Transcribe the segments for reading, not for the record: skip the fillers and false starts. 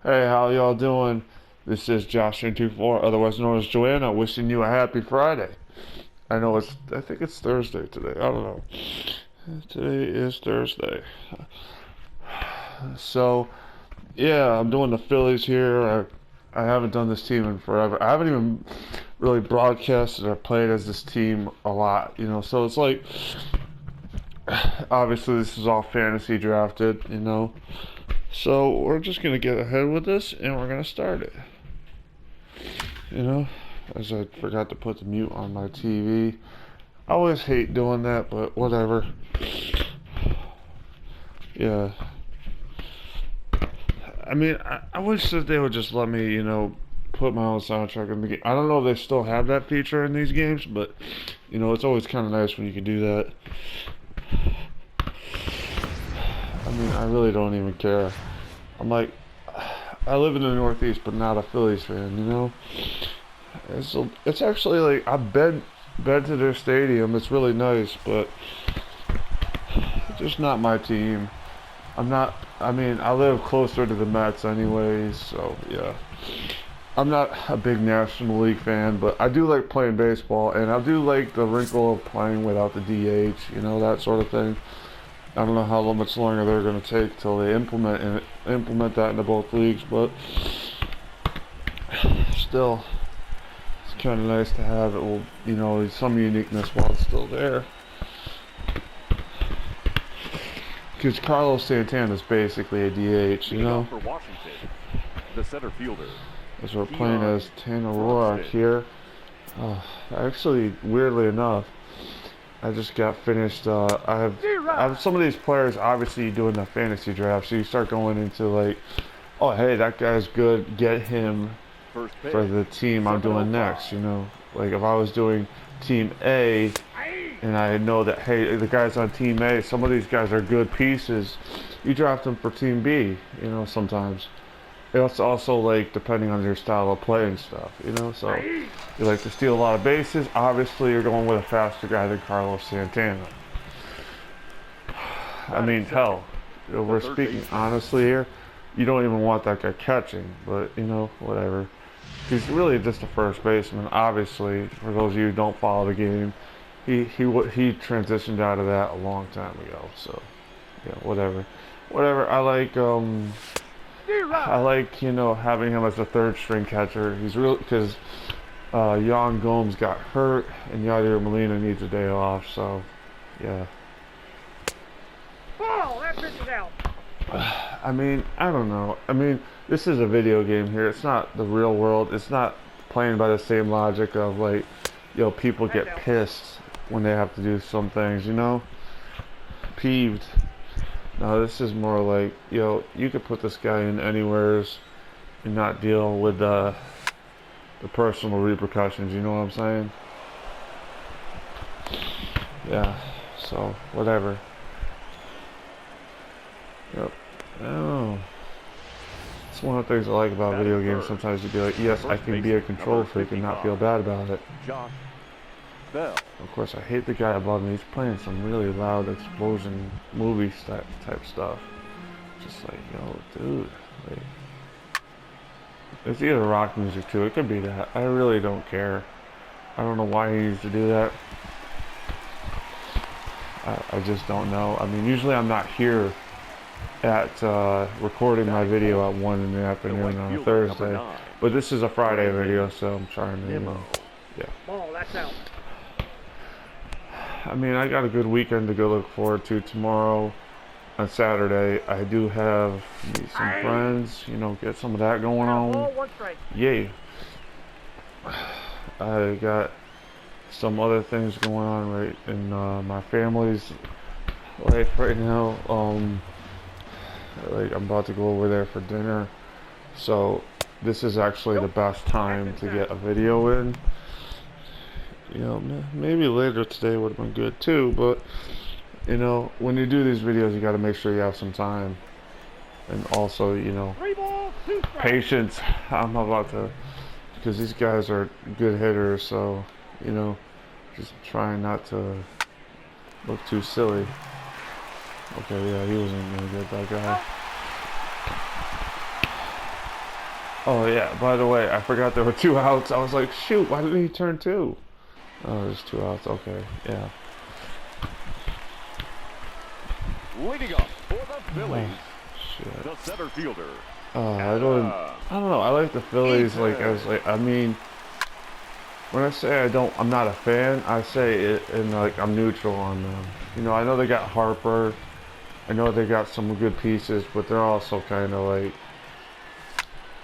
Hey, how y'all doing? This is Josh24, otherwise known as Joanna, wishing you a happy Friday. I think it's Thursday today. I don't know. Today is Thursday. So, yeah, I'm doing the Phillies here. I haven't done this team in forever. I haven't even really broadcasted or played as this team a lot, so it's like, obviously, this is all fantasy drafted. So, we're just going to get ahead with this and we're going to start it. you know, as I forgot to put the mute on my TV. I always hate doing that, but whatever. Yeah. I mean, I wish that they would just let me, put my own soundtrack in the game. I don't know if they still have that feature in these games, but, it's always kind of nice when you can do that. I mean, I really don't even care. I'm like, I live in the Northeast, but not a Phillies fan. It's actually like I've been to their stadium. It's really nice, but it's just not my team. I'm not. I mean, I live closer to the Mets, anyways. So yeah, I'm not a big National League fan, but I do like playing baseball, and I do like the wrinkle of playing without the DH. That sort of thing. I don't know how much longer they're going to take till they implement that into both leagues, but still, it's kind of nice to have it. Well, some uniqueness while it's still there. Because Carlos Santana is basically a DH, For Washington, the center fielder. As we're playing as Tanner Roark here. Actually, weirdly enough, I just got finished. I have some of these players obviously doing the fantasy draft, so you start going into like, oh hey, that guy's good, get him for the team I'm doing next. Like if I was doing Team A, and I know that hey, the guys on Team A, some of these guys are good pieces. You draft them for Team B. Sometimes. It's also like depending on your style of play and stuff, So you like to steal a lot of bases. Obviously, you're going with a faster guy than Carlos Santana. I mean, hell, we're speaking honestly here. You don't even want that guy catching, but whatever. He's really just a first baseman. Obviously, for those of you who don't follow the game, he transitioned out of that a long time ago. So yeah, whatever. I like, having him as a third string catcher. He's really, because Yan Gomes got hurt and Yadier Molina needs a day off, so yeah. Oh, that pitch is out. I mean, I don't know. I mean, this is a video game here. It's not the real world. It's not playing by the same logic of like, people get pissed when they have to do some things, Peeved. No, this is more like, you could put this guy in anywheres and not deal with the personal repercussions, you know what I'm saying? Yeah, so, whatever. Yep. Oh. It's one of the things I like about video games. Sometimes you be like, yes, I can be a control freak and not feel bad about it. Of course, I hate the guy above me. He's playing some really loud explosion movie type stuff. Just like, dude. Like, it's either rock music too. It could be that. I really don't care. I don't know why he needs to do that. I just don't know. I mean, usually I'm not here at recording my video at 1 in the afternoon on a Thursday. But this is a Friday video, so I'm trying to, yeah. Oh, that's out. I mean, I got a good weekend to go look forward to tomorrow. On Saturday, I do have meet some friends, get some of that going on. Yay. I got some other things going on right in my family's life right now. Like I'm about to go over there for dinner. So this is actually the best time to get a video in. Maybe later today would have been good too, but when you do these videos, you got to make sure you have some time, and also, patience. I'm about to, because these guys are good hitters, so just trying not to look too silly. Okay, yeah, he wasn't gonna get that guy. Oh yeah, by the way, I forgot there were 2 outs. I was like, shoot, why didn't he turn 2? Oh, there's 2 outs. Okay, yeah. Leading off for the Phillies, Shit. the center fielder. I don't know. I like the Phillies. I mean, when I say I'm not a fan. I say it, and like I'm neutral on them. You know, I know they got Harper. I know they got some good pieces, but they're also kind of like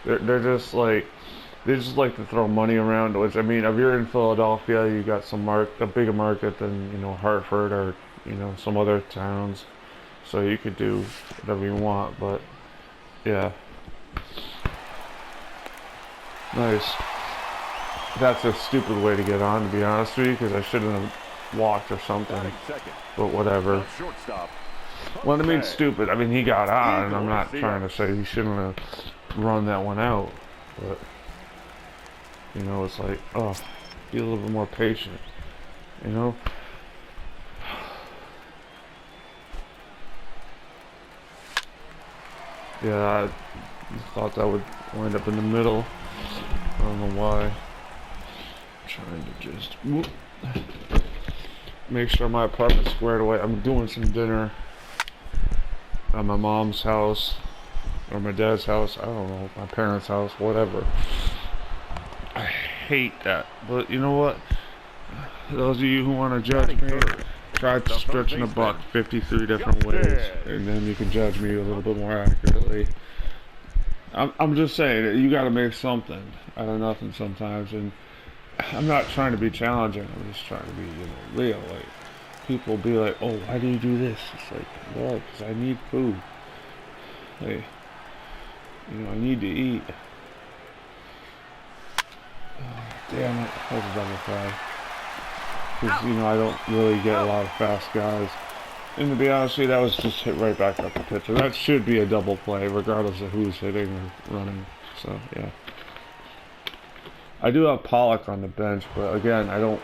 they're just like they just like to throw money around. Which I mean, if you're in Philadelphia, you got a bigger market than Hartford or some other towns, so you could do whatever you want. But yeah, nice. That's a stupid way to get on, to be honest with you, because I shouldn't have walked or something. But whatever. Well, I mean, stupid. I mean, he got on, and I'm not trying to say he shouldn't have run that one out. But, it's like, oh, be a little bit more patient, you know? Yeah, I thought that would wind up in the middle. I don't know why. Trying to just make sure my apartment's squared away. I'm doing some dinner at my mom's house or my dad's house. I don't know, my parents' house, whatever. I hate that, but you know what? Those of you who want to judge me, try stretching a buck 53 different ways, and then you can judge me a little bit more accurately. I'm just saying that you got to make something out of nothing sometimes, and I'm not trying to be challenging. I'm just trying to be, real. Like, people be like, "Oh, why do you do this?" It's like, well, because I need food. Hey, I need to eat. Oh, damn it! That was a double play. Because I don't really get a lot of fast guys. And to be honest with you, that was just hit right back up the pitcher. That should be a double play, regardless of who's hitting or running. So yeah. I do have Pollock on the bench, but again, I don't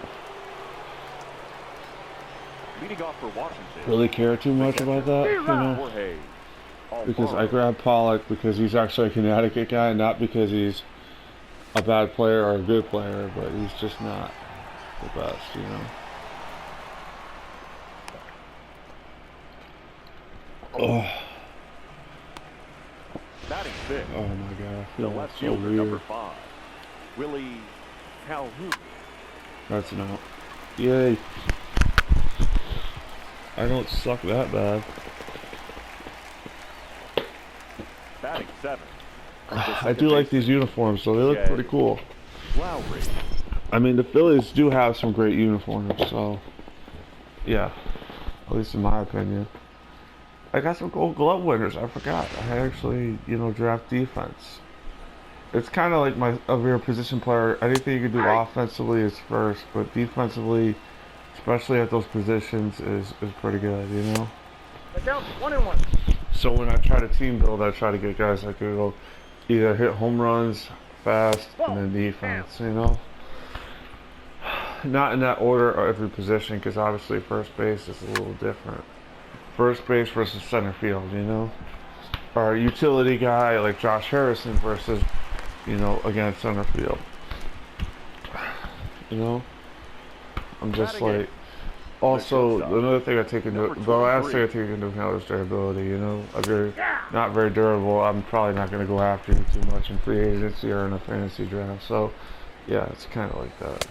really care too much about that, because I grabbed Pollock because he's actually a Connecticut guy, not because he's a bad player or a good player, but he's just not the best, Oh. Oh my god, I feel so weird. Willie Calhoun. That's an out. Yay. I don't suck that bad. Batting 7. I do like these uniforms, so they look pretty cool. Lowry. I mean, the Phillies do have some great uniforms, so yeah, at least in my opinion. I got some Gold Glove winners. I forgot. I actually, draft defense. It's kind of like of your position player. Anything you can do offensively is first, but defensively, especially at those positions, is pretty good, But down 1-1. So when I try to team build, I try to get guys that can go either hit home runs fast and then defense, Not in that order of every position, because obviously first base is a little different. First base versus center field, or a utility guy like Josh Harrison versus, against center field. I'm just like, also another thing I take into, the last thing I take into account is durability. If you're not very durable, I'm probably not going to go after you too much in free agency or in a fantasy draft. So yeah, it's kind of like that.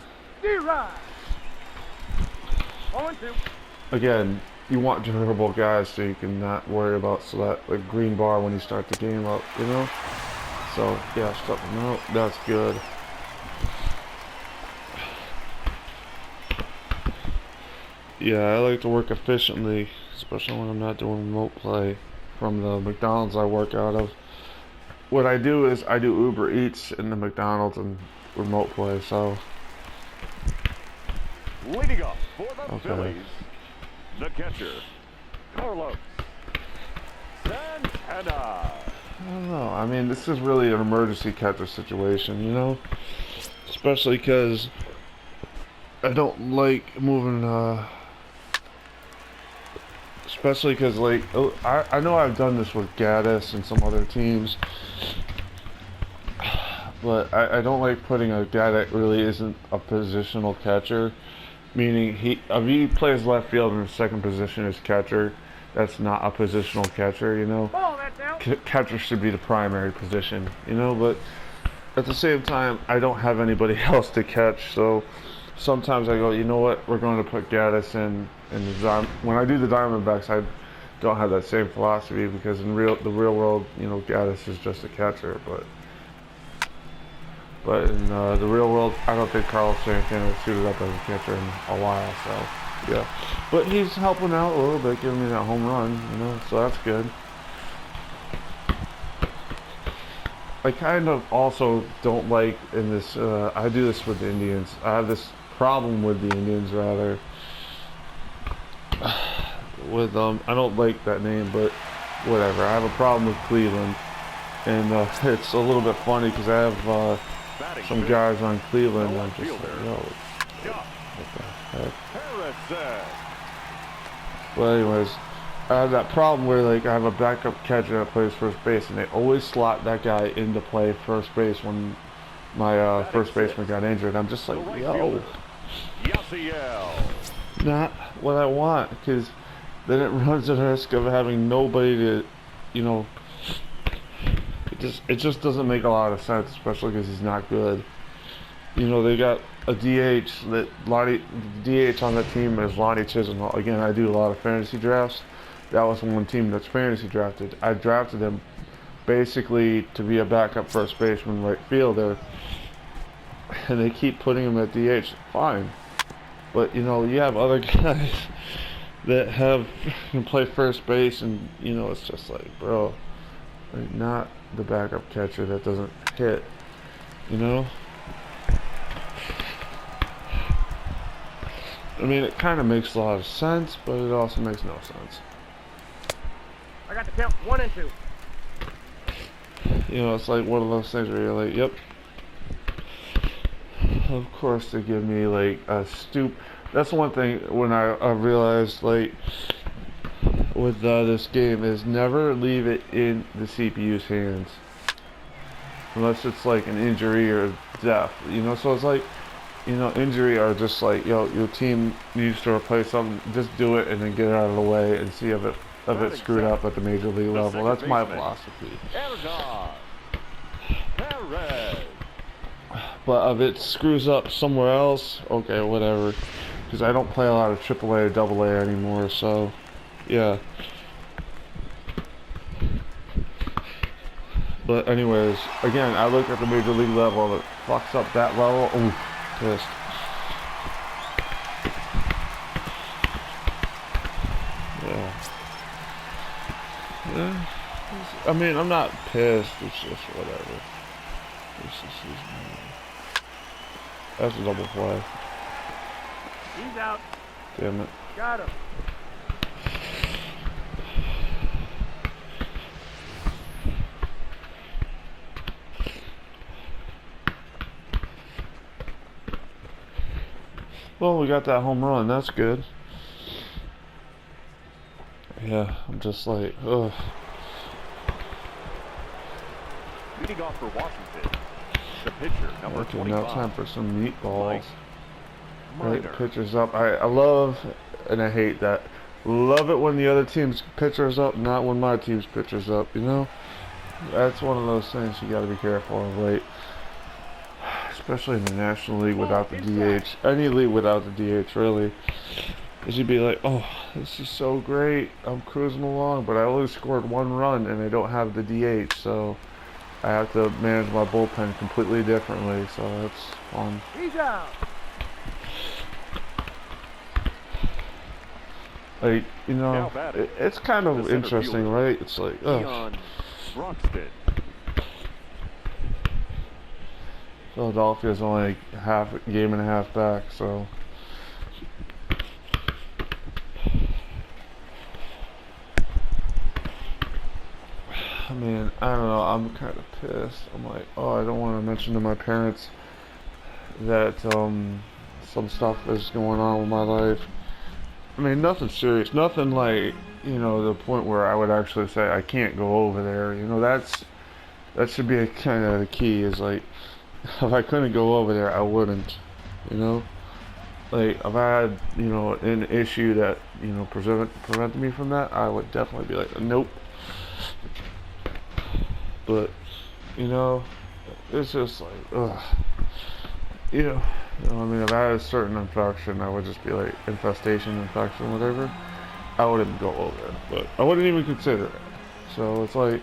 Again, you want durable guys so you can not worry about like green bar when you start the game up, So yeah, start them out. That's good. Yeah, I like to work efficiently, especially when I'm not doing remote play from the McDonald's I work out of. What I do is I do Uber Eats in the McDonald's and remote play, so. Leading up for the Phillies, the catcher, Carlos Santana. I don't know. I mean, this is really an emergency catcher situation, Especially because I don't like moving, especially because, like, I know I've done this with Gaddis and some other teams. but I don't like putting a guy that really isn't a positional catcher. Meaning if he plays left field and his second position is catcher, that's not a positional catcher, you know. Ball, that's out. Catcher should be the primary position, you know. But at the same time, I don't have anybody else to catch, so sometimes I go, you know what, we're going to put Gaddis in the when I do the Diamondbacks, I don't have that same philosophy because in the real world, you know, Gaddis is just a catcher, but in the real world, I don't think Carlos Santana is suited up as a catcher in a while, so yeah. But he's helping out a little bit, giving me that home run, you know, so that's good. I kind of also don't like in this, I do this with the Indians. I have this problem with the Indians, rather. With, I don't like that name, but whatever. I have a problem with Cleveland. And it's a little bit funny because I have some guys on Cleveland and I'm just like, yo, what the heck? But anyways, I have that problem where like I have a backup catcher that plays first base and they always slot that guy into play first base when my first baseman got injured. I'm just like, yo, not what I want, because then it runs the risk of having nobody to, you know, it just doesn't make a lot of sense, especially because he's not good. You know, they got a DH that DH on the team is Lonnie Chisholm. Again, I do a lot of fantasy drafts. That was one team that's fantasy drafted. I drafted him basically to be a backup first baseman, right fielder, and they keep putting him at DH. Fine, but you know, you have other guys that can play first base, and you know, it's just like, bro, like, not the backup catcher that doesn't hit, you know. I mean, it kind of makes a lot of sense, but it also makes no sense. I got the count 1 and 2. You know, it's like one of those things where you're like, yep. Of course they give me like a That's one thing when I realized, like, with this game, is never leave it in the CPU's hands. Unless it's like an injury or death, you know, so it's like, you know, injury or just like, yo, your team needs to replace something, just do it and then get it out of the way and see if it's screwed up at the major league level. That's my philosophy. But if it screws up somewhere else, okay, whatever. Because I don't play a lot of AAA or AA anymore, so yeah. But anyways, again, I look at the major league level. If it fucks up that level, ooh, pissed. Yeah. I mean, I'm not pissed. It's just whatever. That's a double play. He's out. Damn it. Got him. Well, we got that home run. That's good. Yeah, I'm just like, ugh. Leading off for Washington, the pitcher, number Okay, 25. now time for some meatballs. Right, Minor. pitcher's up. I love, and I hate that. Love it when the other team's pitcher's up, not when my team's pitcher's up, you know? That's one of those things you gotta be careful of, right? Especially in the National League without the DH. Any league without the DH, really. Because you'd be like, oh, this is so great. I'm cruising along, but I only scored 1 run and I don't have the DH, so I have to manage my bullpen completely differently, so that's fun. He's out. Like, you know, it's kind of interesting, right? It's like, ugh. Philadelphia's only a game and a half back, so. I mean, I don't know, I'm kind of pissed. I'm like, oh, I don't want to mention to my parents that some stuff is going on with my life. I mean, nothing serious, nothing like, you know, the point where I would actually say I can't go over there. You know, that's That should be kind of the key. Is like, if I couldn't go over there, I wouldn't. You know, like if I had, you know, an issue that, you know, prevented me from that, I would definitely be like, nope. But, you know, it's just like, ugh. I mean, if I had a certain infection, I would just be like infestation, infection, whatever. I wouldn't go over it, but I wouldn't even consider it. So it's like,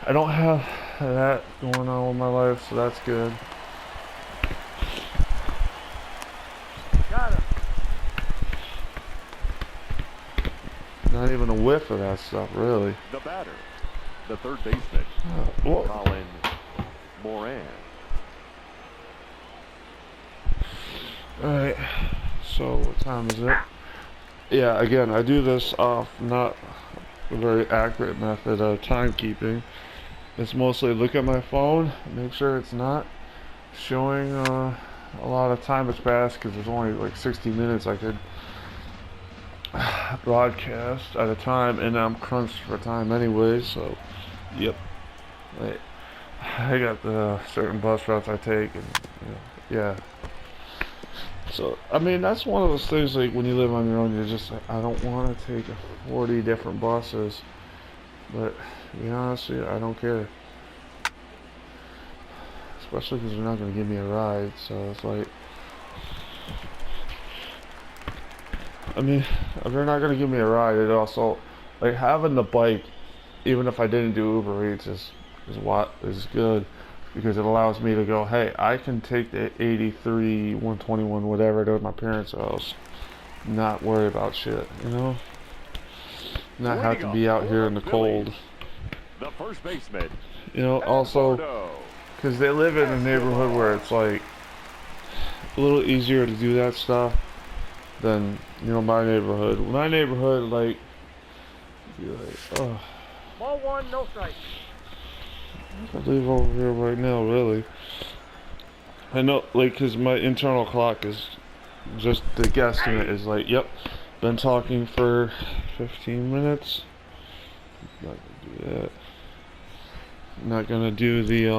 I don't have that going on with my life, so that's good. Got him. Not even a whiff of that stuff, really. The batter, the third baseman, Well, Colin Moran. alright, so what time is it? Yeah, again, I do this off not a very accurate method of timekeeping. It's mostly look at my phone, make sure it's not showing a lot of time has passed, because there's only like 60 minutes I could broadcast at a time, and I'm crunched for time anyway, so yep. I got the certain bus routes I take, and yeah. So, I mean, that's one of those things, like, when you live on your own, you're just like, I don't want to take 40 different buses. But, to be honest with you, I don't care. Especially because they're not going to give me a ride, so it's like... I mean, if they're not going to give me a ride, it also... Like, having the bike, even if I didn't do Uber Eats, is good. Because it allows me to go, hey, I can take the 83, 121, whatever, to my parents' house. Not worry about shit, you know? Not have to be out here in the cold. The first baseman. You know, also, because they live in a neighborhood where it's like a little easier to do that stuff than, you know, my neighborhood. My neighborhood, like, you're like, oh. Ball one, no strike. I leave over here right now, really. I know, like, because my internal clock is just the guesstimate is like, yep, been talking for 15 minutes. Not gonna do that. Not gonna do the,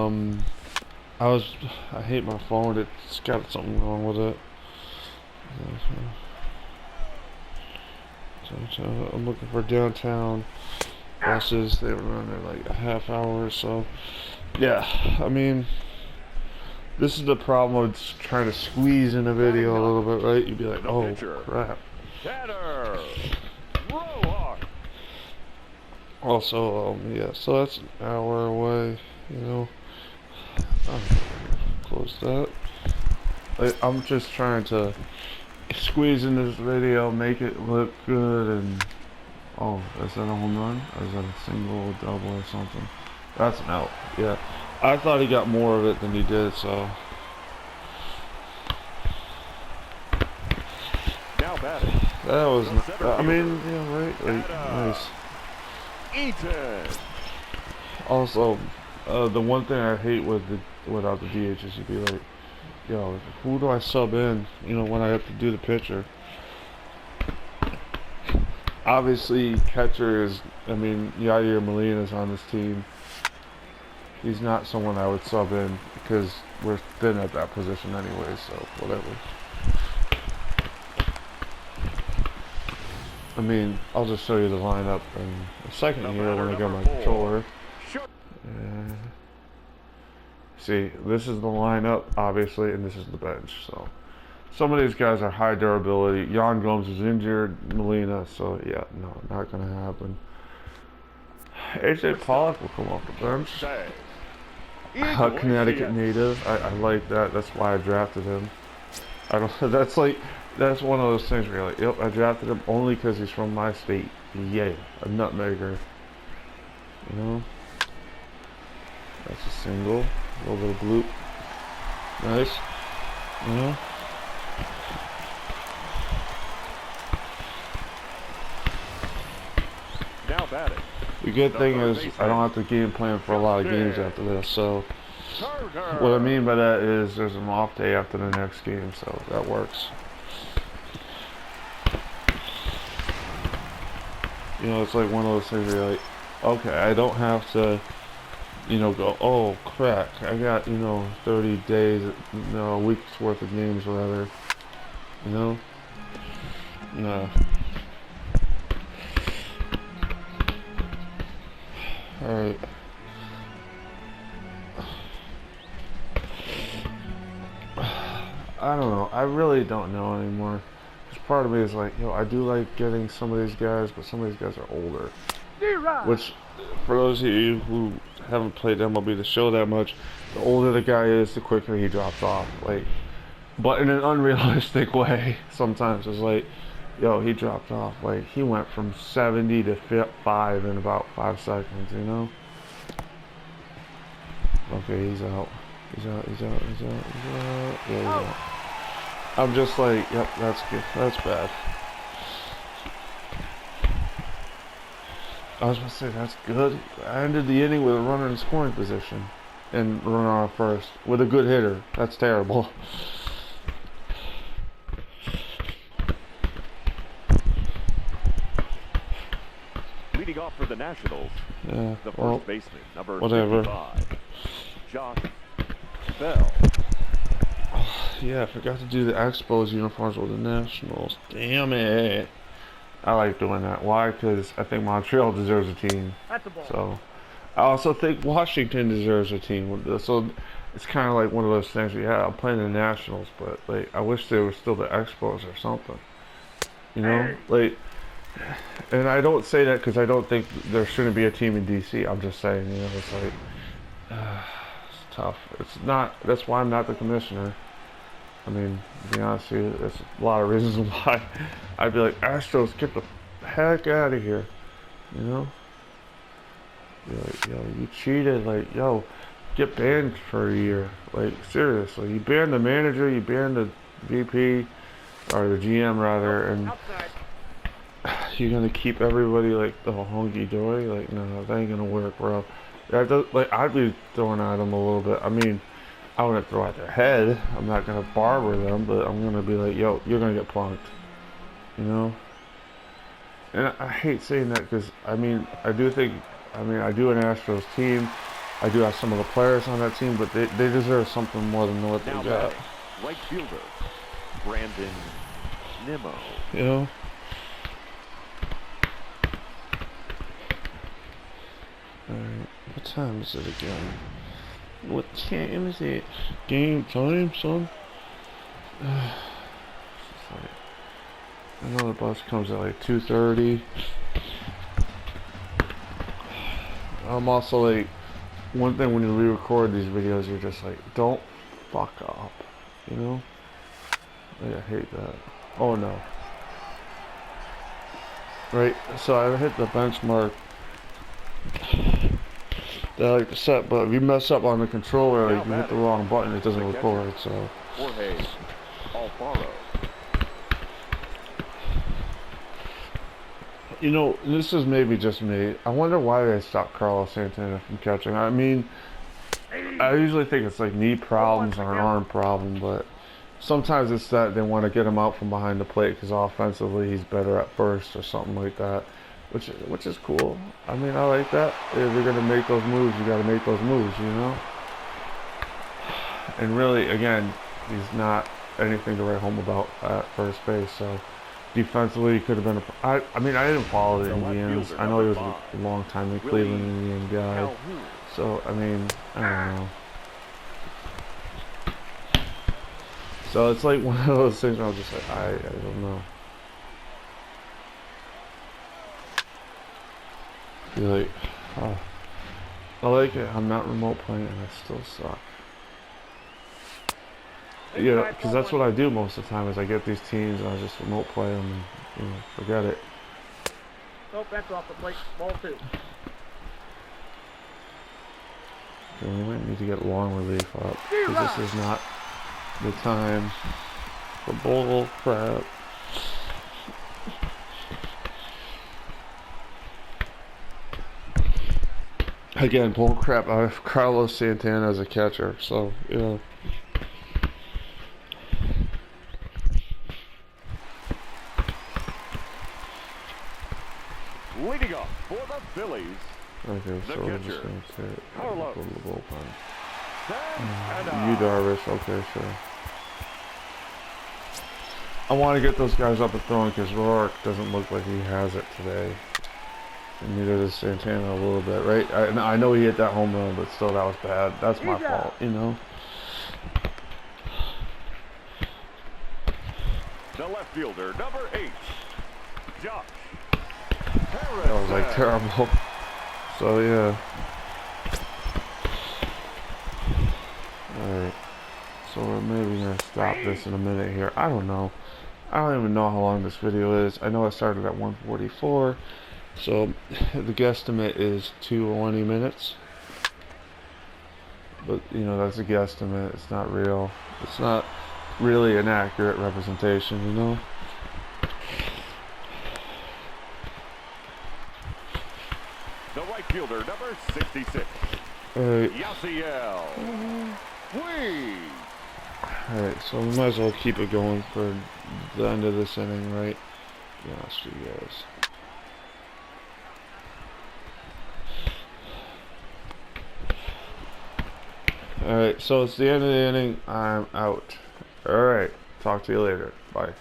I hate my phone, it's got something wrong with it. So I'm looking for downtown buses. They were running like a half hour or so. Yeah, I mean, this is the problem with trying to squeeze in a video a little bit, right? You'd be like, oh crap. Also, yeah, so that's an hour away, you know. Close that. I'm just trying to squeeze in this video, make it look good, and oh, is that a home run? Or is that a single, double, or something? That's an out. Yeah, I thought he got more of it than he did. So Now batting. that was. I mean, yeah, right. Like, nice. Eaton. Also, the one thing I hate without the DH is you'd be like, yo, who do I sub in? You know, when I have to do the pitcher. Obviously, catcher is. I mean, Yadier Molina's on this team. He's not someone I would sub in because we're thin at that position anyway. So whatever. I mean, I'll just show you the lineup in a second here when I get my controller. See, this is the lineup, obviously, and this is the bench. So, some of these guys are high durability. Jan Gomes is injured, Molina, so yeah, no, not going to happen. AJ Pollock will come off the bench. Connecticut native. I like that. That's why I drafted him. I don't. That's one of those things where you're like, yep, I drafted him only because he's from my state. Yay, a nutmegger. You know. That's a single. A little bit of bloop. Nice. You know. Now batting. The good thing is I don't have to game plan for a lot of games after this. So what I mean by that is there's an off day after the next game, so that works. You know, it's like one of those things where you're like, okay, I don't have to you know, go, oh crap, I got, you know, 30 days, no, a week's worth of games, whatever. You know? Nah. Alright. I don't know. I really don't know anymore. Because part of me is like, yo, I do like getting some of these guys, but some of these guys are older. Which, for those of you who haven't played MLB The Show that much, the older the guy is, the quicker he drops off. Like, but in an unrealistic way. Sometimes it's like, yo, he dropped off. Like, he went from 70 to 5 in about 5 seconds, you know? Okay, he's out. He's out. Yeah, he's out. I'm just like, yep, that's good. That's bad. I was going to say, that's good. I ended the inning with a runner in scoring position. And runner on first. With a good hitter. That's terrible. Leading off for the Nationals, Yeah, the well, first baseman, number whatever. 55, Josh Bell. Yeah, I forgot to do the Expos uniforms with the Nationals. Damn it. I like doing that. Why? Because I think Montreal deserves a team. That's a ball. So, I also think Washington deserves a team. So, it's kind of like one of those things. Yeah, I'm playing the Nationals, but like I wish they were still the Expos or something. You know, like, and I don't say that because I don't think there shouldn't be a team in DC. I'm just saying, you know, it's like it's tough. It's not. That's why I'm not the commissioner. I mean, to be honest with you, there's a lot of reasons why I'd be like, Astros, get the heck out of here. You know? Be like, yo, you cheated. Like, yo, get banned for a year. Like, seriously. You banned the manager, you banned the VP, or the GM rather, and you're gonna keep everybody like the hunky dory? Like, no, that ain't gonna work, bro. That does, like, I'd be throwing at them a little bit. I mean, I wouldn't throw at their head. I'm not gonna barber them, but I'm gonna be like, yo, you're gonna get punked. You know? And I hate saying that because, I mean, I do an Astros team. I do have some of the players on that team, but they deserve something more than what they got. Right fielder, Brandon Nimmo. You know? Alright, what time is it again? What time is it? Game time, son? I know the bus comes at like 2:30. I'm also like, one thing when you re-record these videos, you're just like, don't fuck up, you know? Like, I hate that. Oh no. Right, so I hit the benchmark that I like to set, but if you mess up on the controller, like you hit the wrong button, it doesn't record, so. Jorge Alfaro. You know, this is maybe just me. I wonder why they stopped Carlos Santana from catching. I mean, I usually think it's like knee problems or an arm problem, but sometimes it's that they want to get him out from behind the plate because offensively he's better at first or something like that, which is cool. I mean, I like that. If you're gonna make those moves, you got to make those moves, you know. And really, again, he's not anything to write home about at first base, so. Defensively, he could have been I mean, I didn't follow the Indians. I know he was a long time in Cleveland Indian guy. So, I mean, I don't know. So, it's like one of those things where I'm just like, I don't know. You're like, oh, I like it. I'm not remote playing and I still suck. Yeah, because that's what I do most of the time is I get these teams and I just remote play them and, you know, forget it. Nope, that's off the plate. Ball 2. Okay, we might need to get long relief up because this is not the time for bull crap. Again, bull crap. I have Carlos Santana as a catcher, so, you know. Leading off for the Phillies, Okay, The so we're just catcher, gonna take Carlos. go to the bullpen. And You Darvish, okay, sure. I want to get those guys up and throwing because Rourke doesn't look like he has it today. And neither does Santana a little bit, right? I know he hit that home run, but still, that was bad. That's my fault, you know? the left fielder, number 8, Josh. That was like terrible. So, yeah. Alright. So we're maybe going to stop this in a minute here. I don't know. I don't even know how long this video is. I know I started at 1:44. So the guesstimate is 20 minutes. But, you know, that's a guesstimate. It's not real. It's not really an accurate representation, you know? The right fielder, number 66. Alright. Yasiel. Alright, so we might as well keep it going for the end of this inning, right? To be honest with you guys. Alright, so it's the end of the inning. I'm out. Alright, talk to you later. Bye.